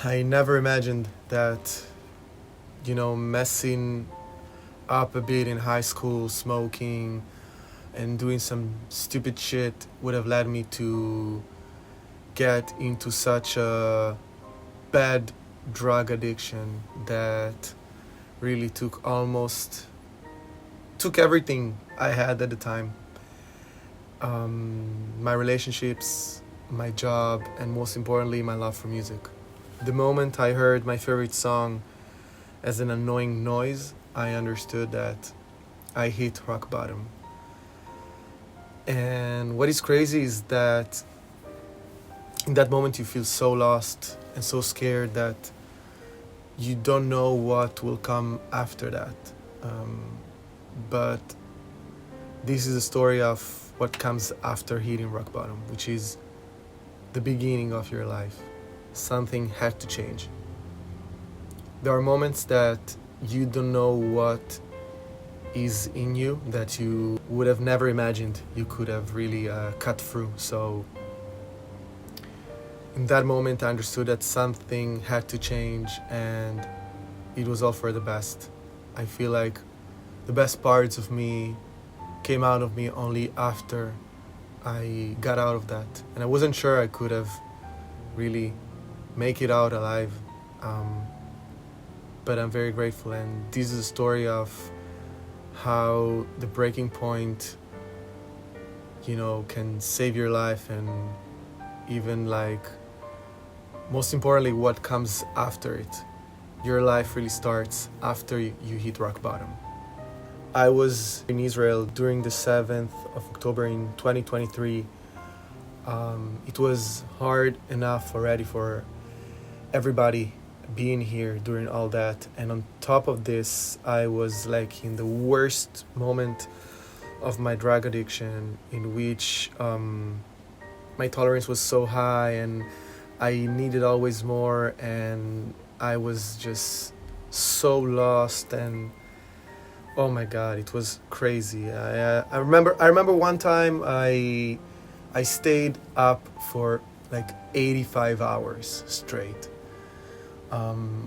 I never imagined that, messing up a bit in high school, smoking and doing some stupid shit would have led me to get into such a bad drug addiction that really took everything I had at the time. My relationships, my job, and most importantly, my love for music. The moment I heard my favorite song as an annoying noise, I understood that I hit rock bottom. And what is crazy is that in that moment you feel so lost and so scared that you don't know what will come after that. But this is a story of what comes after hitting rock bottom, which is the beginning of your life. Something had to change. There are moments that you don't know what is in you that you would have never imagined you could have really cut through. So in that moment I understood that something had to change, and it was all for the best. I feel like the best parts of me came out of me only after I got out of that, and I wasn't sure I could have really make it out alive, but I'm very grateful. And this is a story of how the breaking point can save your life, and even most importantly what comes after it. Your life really starts after you hit rock bottom. I was in Israel during the 7th of October in 2023. It was hard enough already for everybody being here during all that, and on top of this I was in the worst moment of my drug addiction, in which my tolerance was so high and I needed always more, and I was just so lost, and oh my god, it was crazy. I remember one time I stayed up for 85 hours straight.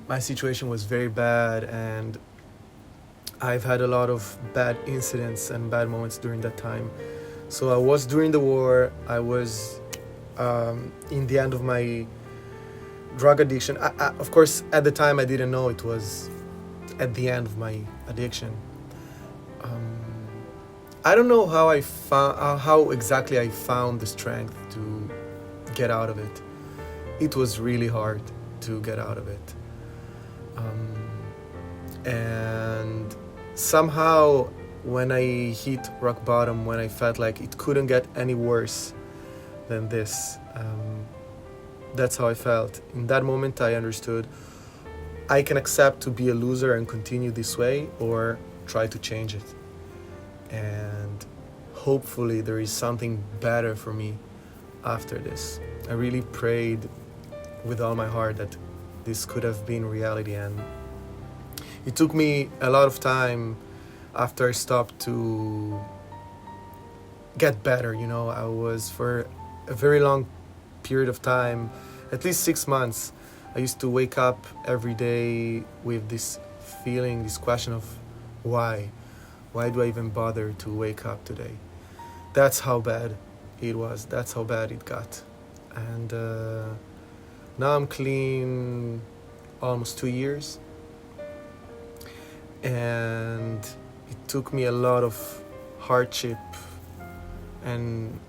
My situation was very bad, and I've had a lot of bad incidents and bad moments during that time. So I was during the war, I was in the end of my drug addiction. Of course, at the time I didn't know it was at the end of my addiction. I don't know how exactly I found the strength to get out of it. It was really hard to get out of it. And somehow when I hit rock bottom, when I felt like it couldn't get any worse than this, that's how I felt. In that moment I understood I can accept to be a loser and continue this way, or try to change it. And hopefully there is something better for me after this. I really prayed with all my heart that this could have been reality, and it took me a lot of time after I stopped to get better. I was, for a very long period of time, at least 6 months, I used to wake up every day with this feeling, this question of why do I even bother to wake up today? That's how bad it was. That's how bad it got. And now I'm clean almost 2 years. And it took me a lot of hardship, and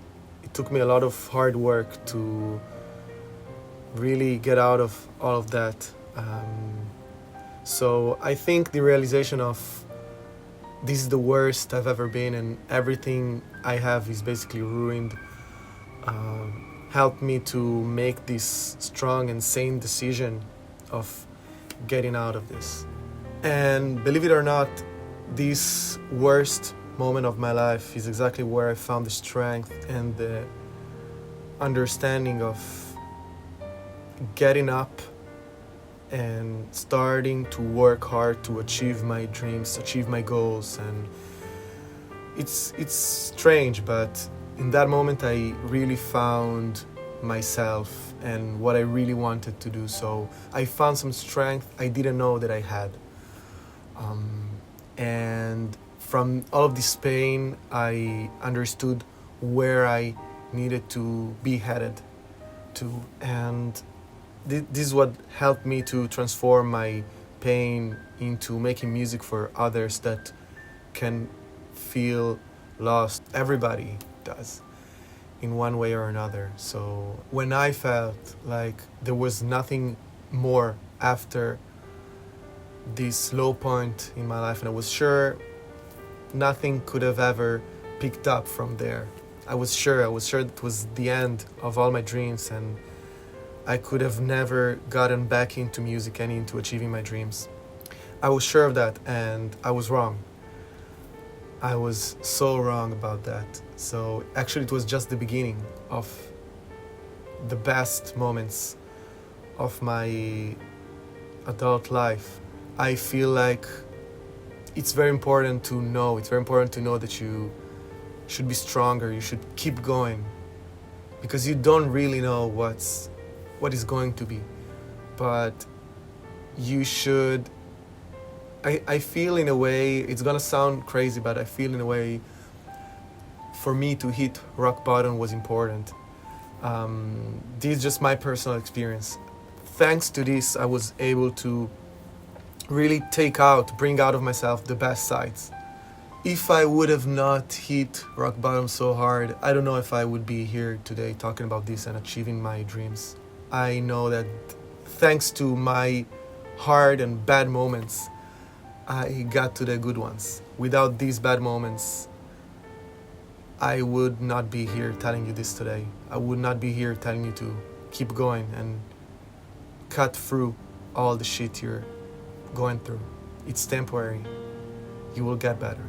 it took me a lot of hard work to really get out of all of that. So I think the realization of this is the worst I've ever been, and everything I have is basically ruined, helped me to make this strong and sane decision of getting out of this. And believe it or not, this worst moment of my life is exactly where I found the strength and the understanding of getting up and starting to work hard to achieve my dreams, achieve my goals. And it's strange, but in that moment I really found myself and what I really wanted to do. So I found some strength I didn't know that I had. And from all of this pain, I understood where I needed to be headed to. And this is what helped me to transform my pain into making music for others that can feel lost. Everybody does in one way or another. So when I felt like there was nothing more after this low point in my life, and I was sure nothing could have ever picked up from there. I was sure it was the end of all my dreams, and I could have never gotten back into music and into achieving my dreams. I was sure of that, and I was wrong. I was so wrong about that. So actually it was just the beginning of the best moments of my adult life. I feel like it's very important to know that you should be stronger, you should keep going, because you don't really know what is going to be. But you should, I feel in a way, it's gonna sound crazy, but I feel in a way for me to hit rock bottom was important. This is just my personal experience. Thanks to this, I was able to really bring out of myself the best sides. If I would have not hit rock bottom so hard, I don't know if I would be here today talking about this and achieving my dreams. I know that thanks to my hard and bad moments, I got to the good ones. Without these bad moments, I would not be here telling you this today. I would not be here telling you to keep going and cut through all the shit you're going through. It's temporary. You will get better.